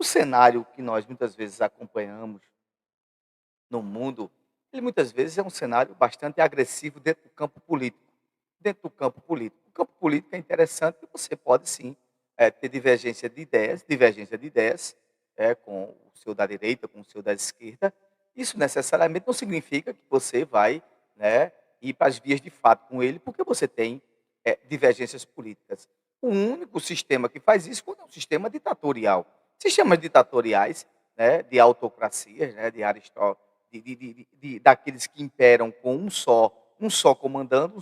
O cenário que nós muitas vezes acompanhamos no mundo, ele muitas vezes é um cenário bastante agressivo dentro do campo político. Dentro do campo político. O campo político é interessante que você pode sim, ter divergência de ideias, com o seu da direita, com o seu da esquerda. Isso necessariamente não significa que você vai, né, ir para as vias de fato com ele, porque você tem, divergências políticas. O único sistema que faz isso é um sistema ditatorial. Sistemas ditatoriais, né, de autocracias, né, de Aristóteles, daqueles que imperam com um só comandando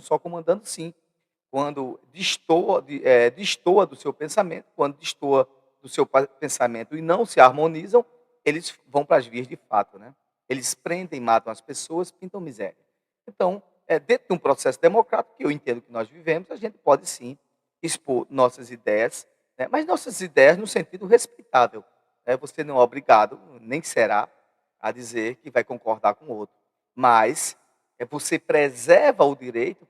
sim. Quando destoa do seu pensamento, quando destoa do seu pensamento e não se harmonizam, eles vão para as vias de fato, né. Eles prendem, matam as pessoas, pintam miséria. Então, dentro de um processo democrático, que eu entendo que nós vivemos, a gente pode sim expor nossas ideias, né, mas nossas ideias no sentido respeitável, né. Você não é obrigado, nem será, a dizer que vai concordar com o outro, mas, você preserva o direito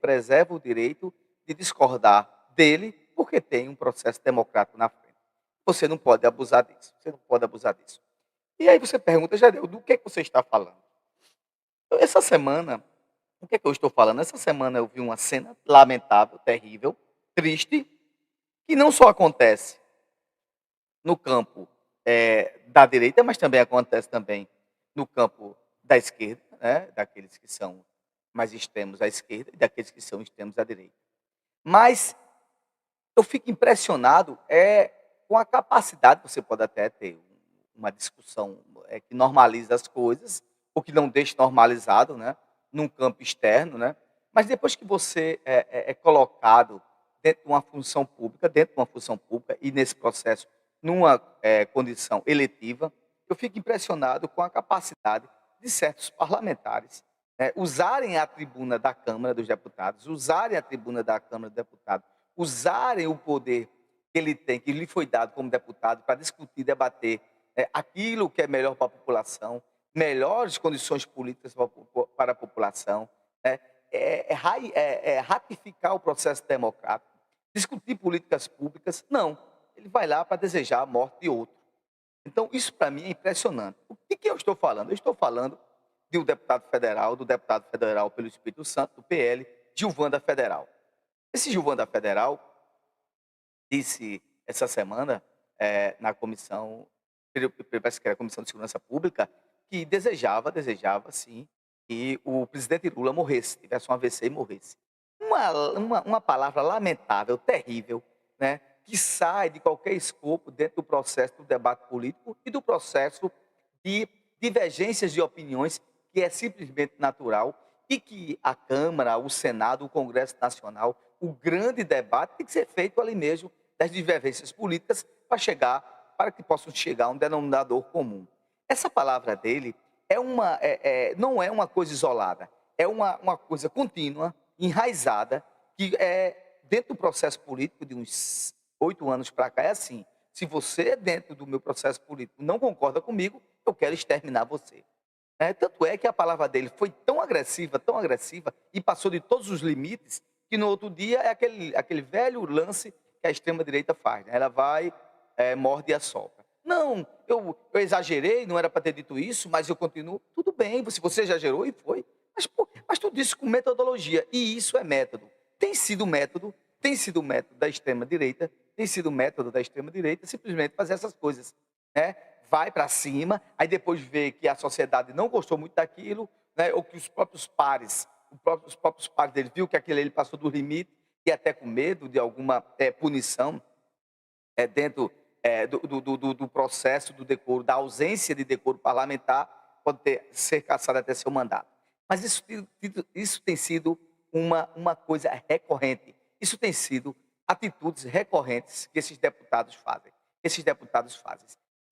de discordar dele, porque tem um processo democrático na frente. Você não pode abusar disso, você não pode abusar disso. E aí você pergunta: "Jardel, do que você está falando?". Então, essa semana, o que é que eu estou falando? Essa semana eu vi uma cena lamentável, terrível, triste, que não só acontece no campo, da direita, mas também acontece também no campo da esquerda, né, daqueles que são mais extremos à esquerda e daqueles que são extremos à direita. Mas eu fico impressionado, com a capacidade, você pode até ter uma discussão, que normaliza as coisas, ou que não deixa normalizado, né, num campo externo, né, mas depois que você é colocado dentro de uma função pública e nesse processo numa, condição eletiva, eu fico impressionado com a capacidade de certos parlamentares, usarem a tribuna da Câmara dos Deputados, usarem a tribuna da Câmara dos Deputados, usarem o poder que ele tem, que lhe foi dado como deputado, para discutir, debater, aquilo que é melhor para a população, melhores condições políticas para a população, né, ratificar o processo democrático, discutir políticas públicas. Não, ele vai lá para desejar a morte de outro. Então isso para mim é impressionante. O que eu estou falando? Eu estou falando de um deputado federal, do deputado federal pelo Espírito Santo, do PL, Gilvan da Federal. Esse Gilvan da Federal disse essa semana, na comissão, parece que era a Comissão de Segurança Pública, que desejava sim, que o presidente Lula morresse, tivesse um AVC e morresse. Uma palavra lamentável, terrível, né, que sai de qualquer escopo dentro do processo do debate político e do processo de divergências de opiniões, que é simplesmente natural, e que a Câmara, o Senado, o Congresso Nacional, o grande debate tem que ser feito ali mesmo, das divergências políticas, para que possam chegar a um denominador comum. Essa palavra dele não é uma coisa isolada, é uma coisa contínua, enraizada, que dentro do processo político de uns 8 anos para cá, é assim: se você, dentro do meu processo político, não concorda comigo, eu quero exterminar você. Tanto é que a palavra dele foi tão agressiva, e passou de todos os limites, que no outro dia é aquele velho lance que a extrema-direita faz, né? Ela vai, morde e assopra. Não, eu exagerei, não era para ter dito isso, mas eu continuo. Tudo bem, se você exagerou e foi. Mas, pô, mas tudo isso com metodologia, e isso é método. Tem sido método da extrema-direita, tem sido método da extrema-direita simplesmente fazer essas coisas, né? Vai para cima, aí depois vê que a sociedade não gostou muito daquilo, né, ou que os próprios pares dele viu que aquele ele passou do limite, e até com medo de alguma punição, dentro do processo do decoro, da ausência de decoro parlamentar, ser cassado até seu mandato. Mas isso tem sido uma coisa recorrente. Isso tem sido atitudes recorrentes que esses deputados fazem.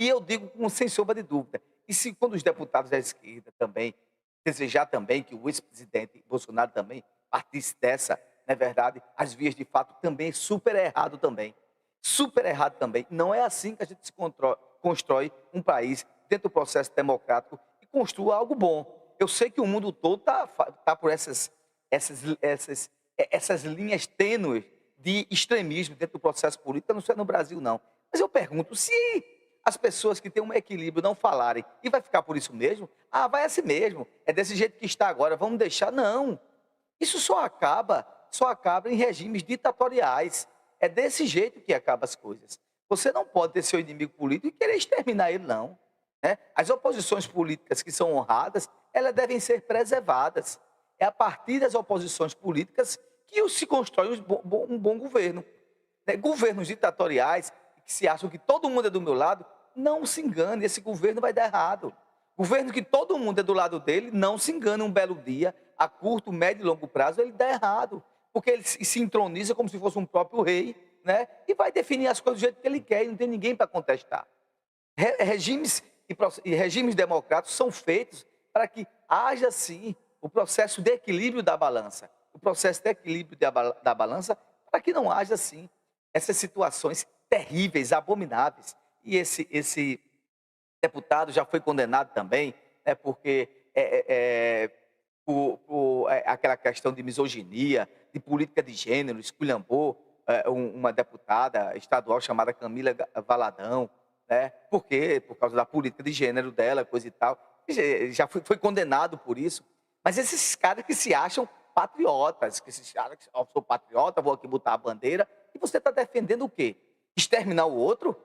E eu digo sem sombra de dúvida, e se quando os deputados da esquerda também desejar também que o ex-presidente Bolsonaro também partisse dessa, não é verdade, as vias de fato também super errado também. Super errado também. Não é assim que a gente constrói um país dentro do processo democrático e construa algo bom. Eu sei que o mundo todo tá por essas linhas tênues de extremismo dentro do processo político, não só no Brasil, não. Mas eu pergunto, se as pessoas que têm um equilíbrio não falarem, e vai ficar por isso mesmo? Ah, vai assim mesmo, é desse jeito que está agora, vamos deixar? Não. Isso só acaba em regimes ditatoriais. É desse jeito que acabam as coisas. Você não pode ter seu inimigo político e querer exterminar ele, não. Né? As oposições políticas que são honradas, elas devem ser preservadas. É a partir das oposições políticas que se constrói um bom governo. Né? Governos ditatoriais, que se acham que todo mundo é do meu lado, não se engane, esse governo vai dar errado. Governo que todo mundo é do lado dele, não se engane, um belo dia, a curto, médio e longo prazo, ele dá errado. Porque ele se entroniza como se fosse um próprio rei, né? E vai definir as coisas do jeito que ele quer, e não tem ninguém para contestar. Regimes democráticos são feitos para que haja, sim, o processo de equilíbrio da balança. O processo de equilíbrio da balança para que não haja, sim, essas situações terríveis, abomináveis. E esse deputado já foi condenado também, né, porque por aquela questão de misoginia, de política de gênero, esculhambou uma deputada estadual chamada Camila Valadão, né? Por quê? Por causa da política de gênero dela, coisa e tal. Já foi condenado por isso. Mas esses caras que se acham patriotas, que se acham que eu sou patriota, vou aqui botar a bandeira, e você está defendendo o quê? Exterminar o outro?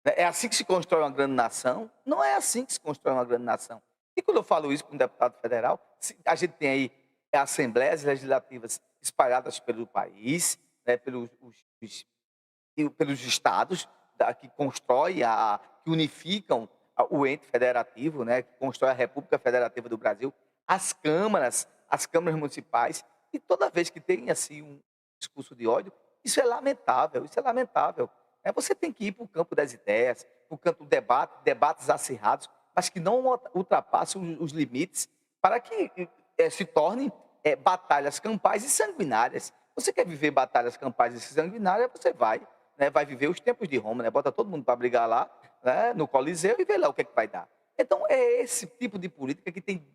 É assim que se constrói uma grande nação? Não é assim que se constrói uma grande nação. E quando eu falo isso com um deputado federal, a gente tem aí assembleias legislativas espalhadas pelo país, né, pelos estados, que constroem, que unificam o ente federativo, né, que constrói a República Federativa do Brasil, as câmaras municipais, e toda vez que tem assim um discurso de ódio, isso é lamentável, isso é lamentável. Você tem que ir para o campo das ideias, para o campo do debate, debates acirrados, mas que não ultrapassem os limites para que se tornem batalhas campais e sanguinárias. Você quer viver batalhas campais e sanguinárias, você vai, né, vai viver os tempos de Roma, né, bota todo mundo para brigar lá, né, no Coliseu, e vê lá o que é que vai dar. Então, é esse tipo de política que tem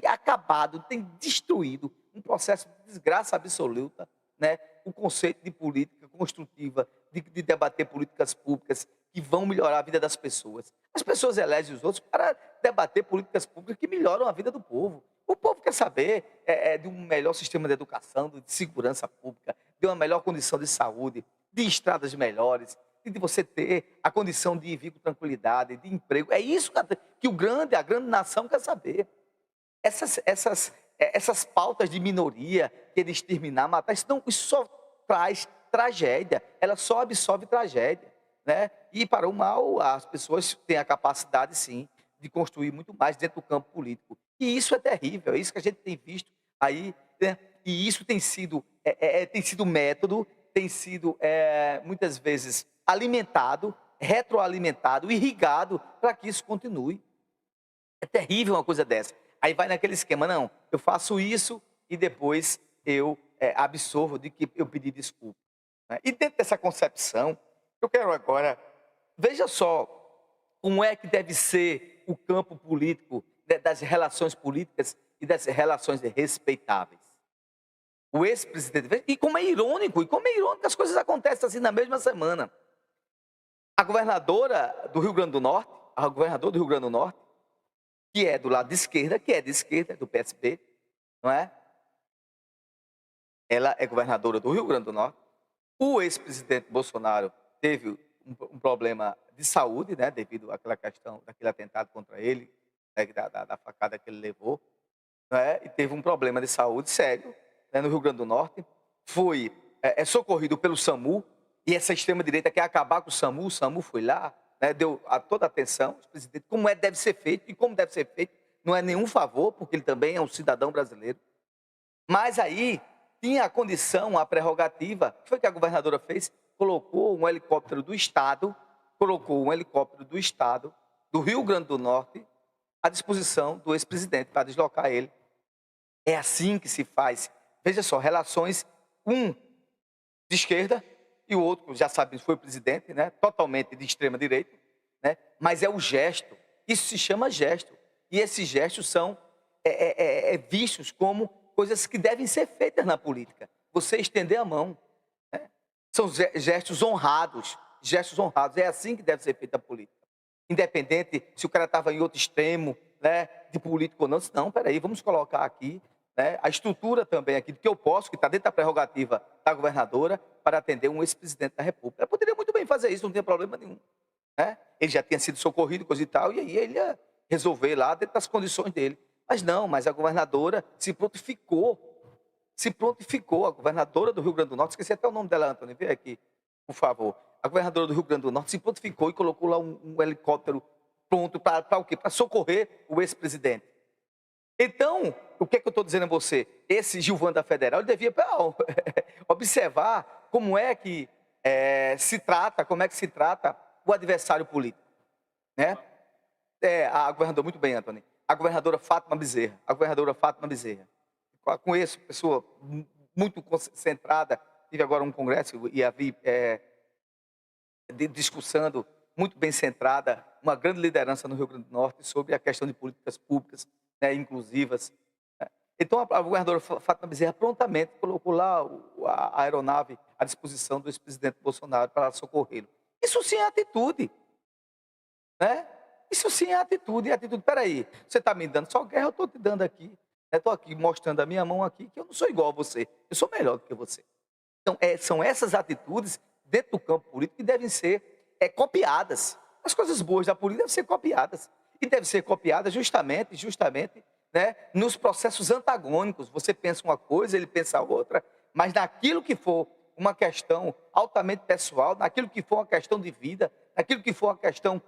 acabado, tem destruído um processo de desgraça absoluta, né, o conceito de política construtiva, de debater políticas públicas que vão melhorar a vida das pessoas. As pessoas elegem os outros para debater políticas públicas que melhoram a vida do povo. O povo quer saber de um melhor sistema de educação, de segurança pública, de uma melhor condição de saúde, de estradas melhores, de você ter a condição de vir com tranquilidade, de emprego. É isso que a grande nação quer saber. Essas pautas de minoria, querer exterminar, matar, isso só traz tragédia, ela só absorve tragédia. Né? E para o mal, as pessoas têm a capacidade, sim, de construir muito mais dentro do campo político. E isso é terrível, é isso que a gente tem visto aí, né? E isso tem sido método, tem sido muitas vezes alimentado, retroalimentado, irrigado para que isso continue. É terrível uma coisa dessa. Aí vai naquele esquema, não, eu faço isso e depois eu absorvo de que eu pedi desculpa. Né? E dentro dessa concepção, eu quero agora, veja só, como é que deve ser o campo político, das relações políticas e das relações respeitáveis. O ex-presidente, e como é irônico que as coisas acontecem assim na mesma semana. A governadora do Rio Grande do Norte, que é do lado de esquerda, do PSB, não é? Ela é governadora do Rio Grande do Norte. O ex-presidente Bolsonaro teve um problema de saúde, né, devido àquela questão, daquele atentado contra ele, né, da facada que ele levou, né, e teve um problema de saúde sério, né, no Rio Grande do Norte. Foi socorrido pelo SAMU, e essa extrema-direita quer acabar com o SAMU foi lá, né, deu toda a atenção, como deve ser feito, e como deve ser feito, não é nenhum favor, porque ele também é um cidadão brasileiro. Mas aí tinha a condição, a prerrogativa, o que foi que a governadora fez? Colocou um helicóptero do Estado, do Rio Grande do Norte, à disposição do ex-presidente para deslocar ele. É assim que se faz. Veja só, relações, um de esquerda e o outro, já sabe, foi presidente, né, totalmente de extrema direita, né, mas é o gesto, isso se chama gesto. E esses gestos são vistos como coisas que devem ser feitas na política. Você estender a mão. Né? São gestos honrados. gestos honrados. É assim que deve ser feita a política. Independente se o cara estava em outro extremo, né, de político ou não. Não, peraí, vamos colocar aqui, né, a estrutura também aqui do que eu posso, que está dentro da prerrogativa da governadora, para atender um ex-presidente da República. Ela poderia muito bem fazer isso, não tem problema nenhum. Né? Ele já tinha sido socorrido, coisa e tal, e aí ele ia resolver lá dentro das condições dele. Mas não, mas a governadora se prontificou, a governadora do Rio Grande do Norte, esqueci até o nome dela, Antônio, vem aqui, por favor. A governadora do Rio Grande do Norte se prontificou e colocou lá um helicóptero pronto para o quê? Para socorrer o ex-presidente. Então, o que é que eu estou dizendo a você? Esse Gilvan da Federal, ele devia observar como é que como é que se trata o adversário político, né? A governadora, muito bem, Antônio. A governadora Fátima Bezerra. A governadora Fátima Bezerra. Conheço pessoa muito concentrada. Tive agora um congresso e a vi discussando, muito bem centrada, uma grande liderança no Rio Grande do Norte sobre a questão de políticas públicas, né, inclusivas. Né. Então, a governadora Fátima Bezerra prontamente colocou lá a aeronave à disposição do ex-presidente Bolsonaro para socorrê-lo. Isso sim é atitude. Né? Isso sim é atitude, peraí, você está me dando só guerra, eu estou te dando aqui. Estou aqui mostrando a minha mão aqui, que eu não sou igual a você, eu sou melhor do que você. Então, são essas atitudes dentro do campo político que devem ser copiadas. As coisas boas da política devem ser copiadas. E devem ser copiadas justamente, né, nos processos antagônicos. Você pensa uma coisa, ele pensa outra, mas naquilo que for uma questão altamente pessoal, naquilo que for uma questão de vida, naquilo que for uma questão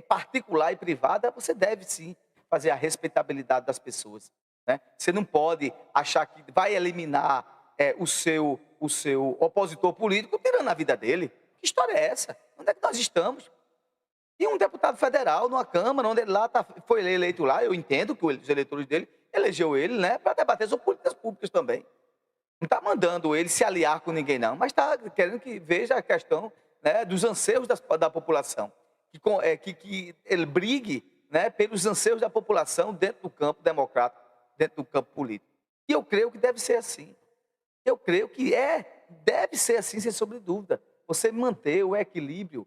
particular e privada, você deve sim fazer a respeitabilidade das pessoas. Né? Você não pode achar que vai eliminar o seu opositor político tirando a vida dele. Que história é essa? Onde é que nós estamos? E um deputado federal numa Câmara, onde ele lá foi eleito lá, eu entendo que os eleitores dele elegeu ele, né, para debater sobre políticas públicas também. Não está mandando ele se aliar com ninguém, não, mas está querendo que veja a questão, né, dos anseios da população. Que ele brigue, né, pelos anseios da população dentro do campo democrático, dentro do campo político. E eu creio que deve ser assim. Eu creio que deve ser assim, sem sombra de dúvida. Você manter o equilíbrio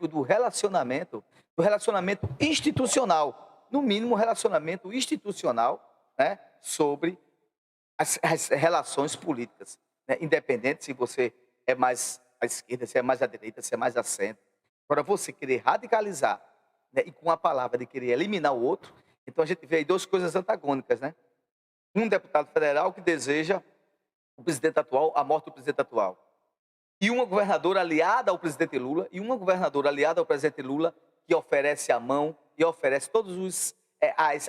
do relacionamento institucional, no mínimo relacionamento institucional, né, sobre as relações políticas, né, independente se você é mais à esquerda, se é mais à direita, se é mais à centro. Agora, você querer radicalizar, né, e com a palavra de querer eliminar o outro, então a gente vê aí duas coisas antagônicas, né? Um deputado federal que deseja o presidente atual, a morte do presidente atual. E uma governadora aliada ao presidente Lula, que oferece a mão e oferece todas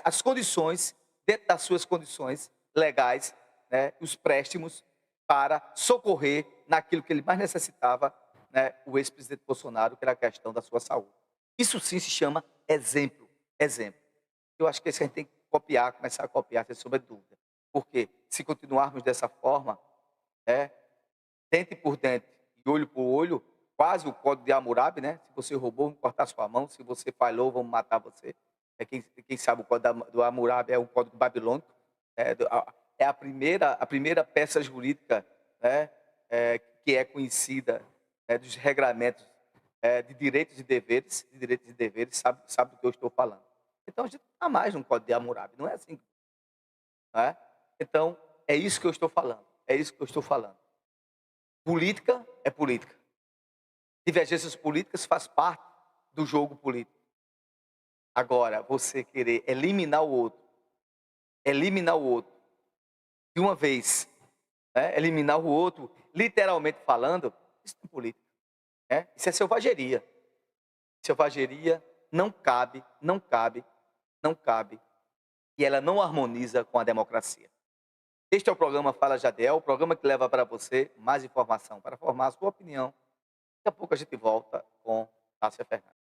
as condições, dentro das suas condições legais, né, os préstimos para socorrer naquilo que ele mais necessitava, né, o ex-presidente Bolsonaro, que era a questão da sua saúde. Isso sim se chama exemplo. Eu acho que isso a gente tem que começar a copiar, sem sombra de dúvida. Porque se continuarmos dessa forma, dente por dente e olho por olho, quase o código de Hammurabi, né? Se você roubou, vamos cortar sua mão. Se você falhou, vamos matar você. Quem sabe o código do Hammurabi é um código babilônico. É a primeira peça jurídica, né, que é conhecida, dos regramentos de direitos e deveres, sabe do que eu estou falando. Então, a gente não está mais no código de Hammurabi, não é assim. Né? Então, é isso que eu estou falando. Política é política. Divergências políticas faz parte do jogo político. Agora, você querer eliminar o outro de uma vez, né? Eliminar o outro, literalmente falando, isso é política. Né? Isso é selvageria. Selvageria não cabe, e ela não harmoniza com a democracia. Este é o programa Fala Jadiel, o programa que leva para você mais informação, para formar a sua opinião. Daqui a pouco a gente volta com Tássia Fernandes.